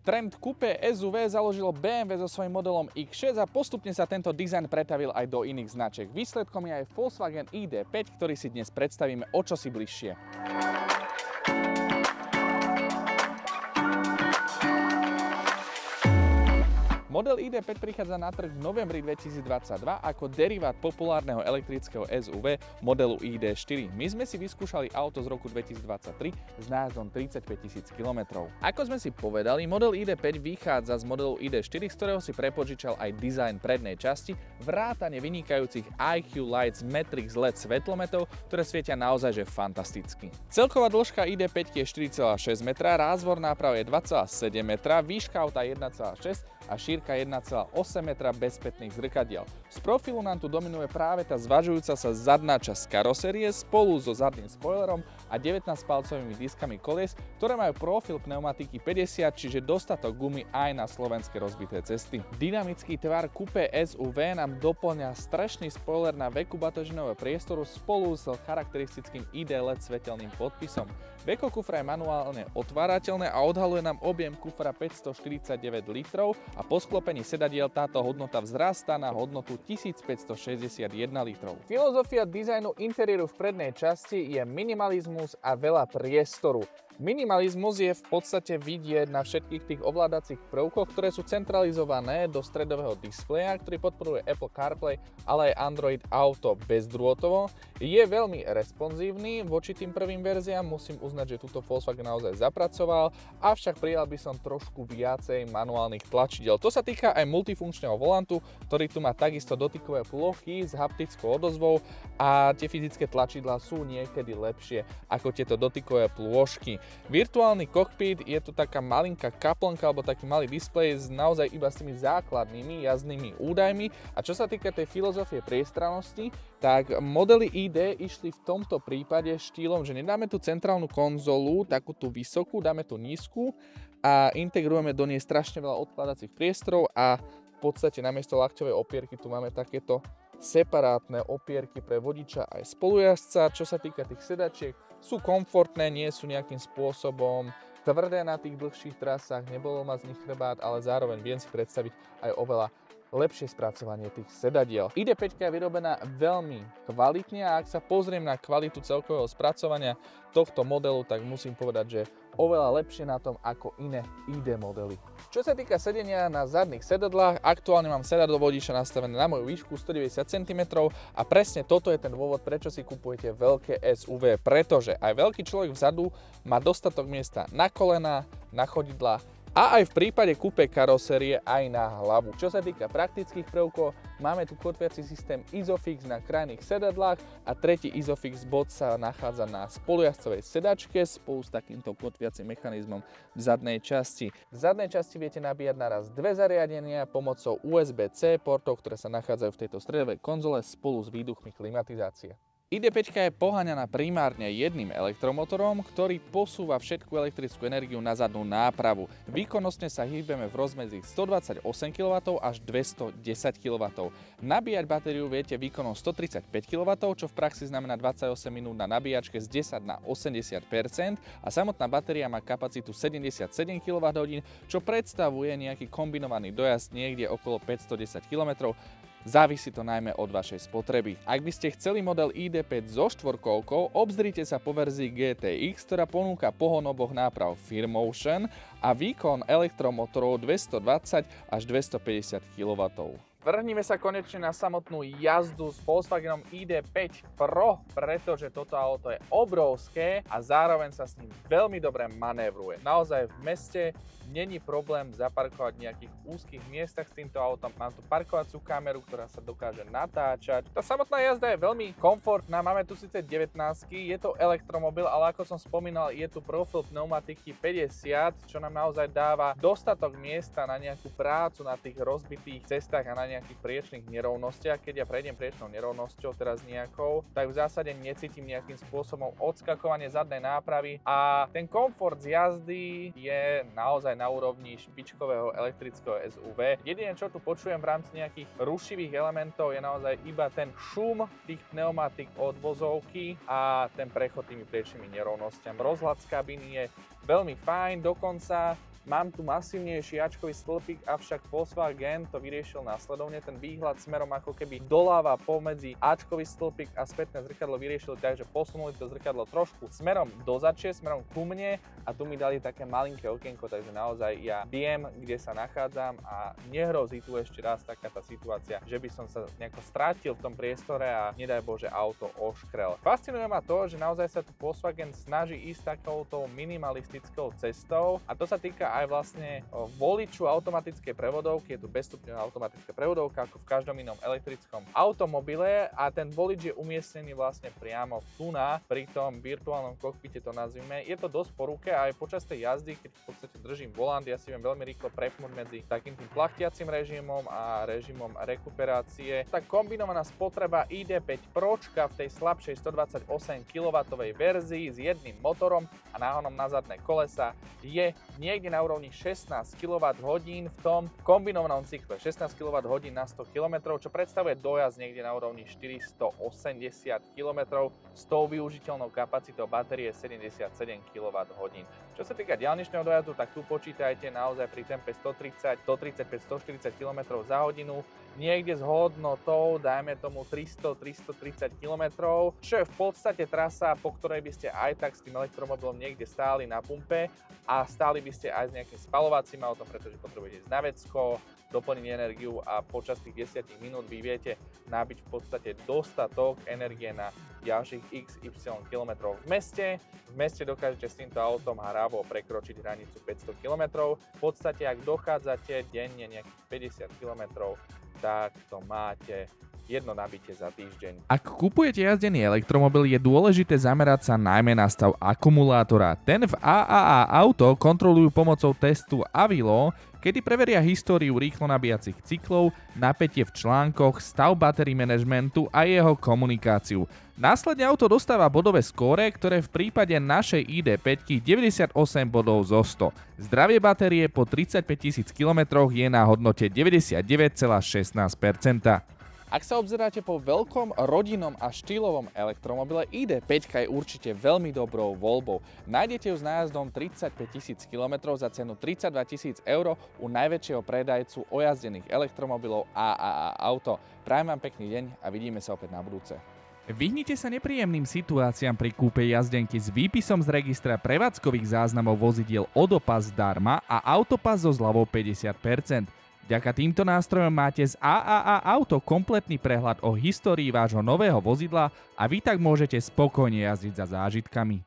Trend Coupé SUV založilo BMW so svojím modelom X6 a postupne sa tento dizajn pretavil aj do iných značiek. Výsledkom je aj Volkswagen ID5, ktorý si dnes predstavíme o čosi bližšie. Model ID5 prichádza na trh v novembri 2022 ako derivát populárneho elektrického SUV modelu ID4. My sme si vyskúšali auto z roku 2023 s nájazdom 35 000 km. Ako sme si povedali, model ID5 vychádza z modelu ID4, z ktorého si prepožičal aj dizajn prednej časti, vrátane vynikajúcich IQ Lights Matrix LED svetlometov, ktoré svietia naozaj že fantasticky. Celková dĺžka ID5 je 4,6 metra, rázvor náprav je 2,7 metra, výška auta 1,6 a šírka 1,8 metra bez spätných zrkadiel. Z profilu nám tu dominuje práve tá zvažujúca sa zadná časť karosérie spolu so zadným spoilerom a 19-palcovými diskami kolies, ktoré majú profil pneumatiky 50, čiže dostatok gumy aj na slovenské rozbité cesty. Dynamický tvar Coupé SUV nám doplňa strešný spoiler na veku batožinového priestoru spolu s charakteristickým ID LED svetelným podpisom. Veko kufra je manuálne otvárateľné a odhaluje nám objem kufra 549 litrov a po sklopení sedadiel táto hodnota vzrastá na hodnotu 1561 litrov. Filozofia dizajnu interiéru v prednej časti je minimalizmus a veľa priestoru. Minimalizmus je v podstate vidieť na všetkých tých ovládacích prvkoch, ktoré sú centralizované do stredového displeja, ktorý podporuje Apple CarPlay, ale aj Android Auto bezdrôtovo. Je veľmi responsívny voči tým prvým verziám, musím uznať, že túto Volkswagen naozaj zapracoval, avšak prijal by som trošku viacej manuálnych tlačidiel. To sa týka aj multifunkčného volantu, ktorý tu má takisto dotykové plochy s haptickou odozvou a tie fyzické tlačidlá sú niekedy lepšie ako tieto dotykové plôžky. Virtuálny kokpit je tu taká malinká kaplnka alebo taký malý displej naozaj iba s tými základnými jazdnými údajmi. A čo sa týka tej filozofie priestrannosti, tak modely ID išli v tomto prípade štýlom, že nedáme tú centrálnu konzolu, takú tú vysokú, dáme tú nízku a integrujeme do nej strašne veľa odkladacích priestorov a v podstate namiesto lakťovej opierky tu máme takéto separátne opierky pre vodiča aj spolujazdca. Čo sa týka tých sedačiek, sú komfortné, nie sú nejakým spôsobom tvrdé na tých dlhších trasách, nebolo ma z nich chrbát, ale zároveň viem si predstaviť aj oveľa lepšie spracovanie tých sedadiel. ID5 je vyrobená veľmi kvalitne a ak sa pozriem na kvalitu celkového spracovania tohto modelu, tak musím povedať, že oveľa lepšie na tom ako iné ID modely. Čo sa týka sedenia na zadných sedadlách, aktuálne mám sedadlo vodiča nastavené na moju výšku 190 cm a presne toto je ten dôvod, prečo si kupujete veľké SUV, pretože aj veľký človek vzadu má dostatok miesta na kolená, na chodidlá a aj v prípade Coupé karosérie aj na hlavu. Čo sa týka praktických prvkov, máme tu kotviaci systém Isofix na krajných sedadlách a tretí Isofix bod sa nachádza na spolujazdcovej sedačke spolu s takýmto kotviacím mechanizmom v zadnej časti. V zadnej časti viete nabíjať naraz dve zariadenia pomocou USB-C portov, ktoré sa nachádzajú v tejto stredovej konzole spolu s výduchmi klimatizácie. ID5 je poháňaná primárne jedným elektromotorom, ktorý posúva všetku elektrickú energiu na zadnú nápravu. Výkonnostne sa hýbeme v rozmedzi 128 kW až 210 kW. Nabíjať batériu viete výkonom 135 kW, čo v praxi znamená 28 minút na nabíjačke z 10 na 80% a samotná batéria má kapacitu 77 kWh, čo predstavuje nejaký kombinovaný dojazd niekde okolo 510 km. Závisí to najmä od vašej spotreby. Ak by ste chceli model ID5 so štvorkolkou, obzrite sa po verzii GTX, ktorá ponúka pohon oboch náprav Firmotion a výkon elektromotorov 220 až 250 kW. Vrhnime sa konečne na samotnú jazdu s Volkswagenom ID5 Pro, pretože toto auto je obrovské a zároveň sa s ním veľmi dobre manévruje. Naozaj v meste není problém zaparkovať v nejakých úzkých miestach s týmto autom. Mám tu parkovaciu kameru, ktorá sa dokáže natáčať. Tá samotná jazda je veľmi komfortná, máme tu síce 19, je to elektromobil, ale ako som spomínal, je tu profil pneumatiky 50, čo nám naozaj dáva dostatok miesta na nejakú prácu na tých rozbitých cestách a na nejakých priečných nerovnostiach. Keď ja prejdem priečnou nerovnosťou teraz nejakou, tak v zásade necítim nejakým spôsobom odskakovanie zadnej nápravy a ten komfort z jazdy je naozaj na úrovni špičkového elektrického SUV. Jediné, čo tu počujem v rámci nejakých rušivých elementov, je naozaj iba ten šum tých pneumatik od vozovky a ten prechod tými priečnými nerovnostiami. Rozhľad z kabíny je veľmi fajn, dokonca mám tu masívnejší Ačkový stĺpik, avšak Volkswagen to vyriešil následovne. Ten výhľad smerom ako keby doľava pomedzi Ačkový stĺpik a spätné zrkadlo vyriešili tak, že posunuli to zrkadlo trošku smerom dozadšie, smerom ku mne a tu mi dali také malinké okienko, takže naozaj ja viem, kde sa nachádzam a nehrozí tu ešte raz taká tá situácia, že by som sa nejako strátil v tom priestore a nedaj Bože auto oškrel. Fascinuje ma to, že naozaj sa tu Volkswagen snaží ísť takouto minimalistickou cestou a to sa týka aj vlastne voliču automatickej prevodovky. Je tu bezstupňová automatická prevodovka ako v každom inom elektrickom automobile a ten volič je umiestnený vlastne priamo tu pri tom virtuálnom kokpite, to nazvime. Je to dosť po ruke a aj počas tej jazdy, keď v podstate držím volant, ja si viem veľmi rýchlo prepnúť medzi takým tým plachtiacim režimom a režimom rekuperácie. Tá kombinovaná spotreba ID.5 Pročka v tej slabšej 128 kW verzii s jedným motorom a náhonom na zadné kolesa je niekde na úrovni 16 kWh v tom kombinovanom cykle. 16 kWh na 100 km, čo predstavuje dojazd niekde na úrovni 480 km s tou využiteľnou kapacitou batérie 77 kWh. Čo sa týka diaľničného dojazdu, tak tu počítajte naozaj pri tempe 130, 135, 140 km za hodinu, niekde s hodnotou, dajme tomu 300-330 km, čo je v podstate trasa, po ktorej by ste aj tak s tým elektromobilom niekde stáli na pumpe a stáli by ste aj s nejakým spalovacím autom, pretože potrebujete ísť na vecko, doplniť energiu a počas tých 10 minút vy viete nabiť v podstate dostatok energie na ďalších XY kilometrov v meste. V meste dokážete s týmto autom hravo prekročiť hranicu 500 km. V podstate, ak dochádzate denne nejakých 50 km, tak to máte jedno nabitie za týždeň. Ak kupujete jazdený elektromobil, je dôležité zamerať sa najmä na stav akumulátora. Ten v AAA Auto kontrolujú pomocou testu Avilo, kedy preveria históriu rýchlo nabíjacích cyklov, napätie v článkoch, stav battery managementu a jeho komunikáciu. Následne auto dostáva bodové skóre, ktoré v prípade našej ID.5 98 bodov zo 100. Zdravie batérie po 35 000 km je na hodnote 99,16%. Ak sa obzeráte po veľkom rodinnom a štýlovom elektromobile, ID.5 je určite veľmi dobrou voľbou. Nájdete ju s nájazdom 35 000 km za cenu 32 000 eur u najväčšieho predajcu ojazdených elektromobilov AAA Auto. Prajem vám pekný deň a vidíme sa opäť na budúce. Vyhnite sa nepríjemným situáciám pri kúpe jazdenky s výpisom z registra prevádzkových záznamov vozidiel Odopas zdarma a Autopas so zľavou 50%. Vďaka týmto nástrojom máte z AAA Auto kompletný prehľad o histórii vášho nového vozidla a vy tak môžete spokojne jazdiť za zážitkami.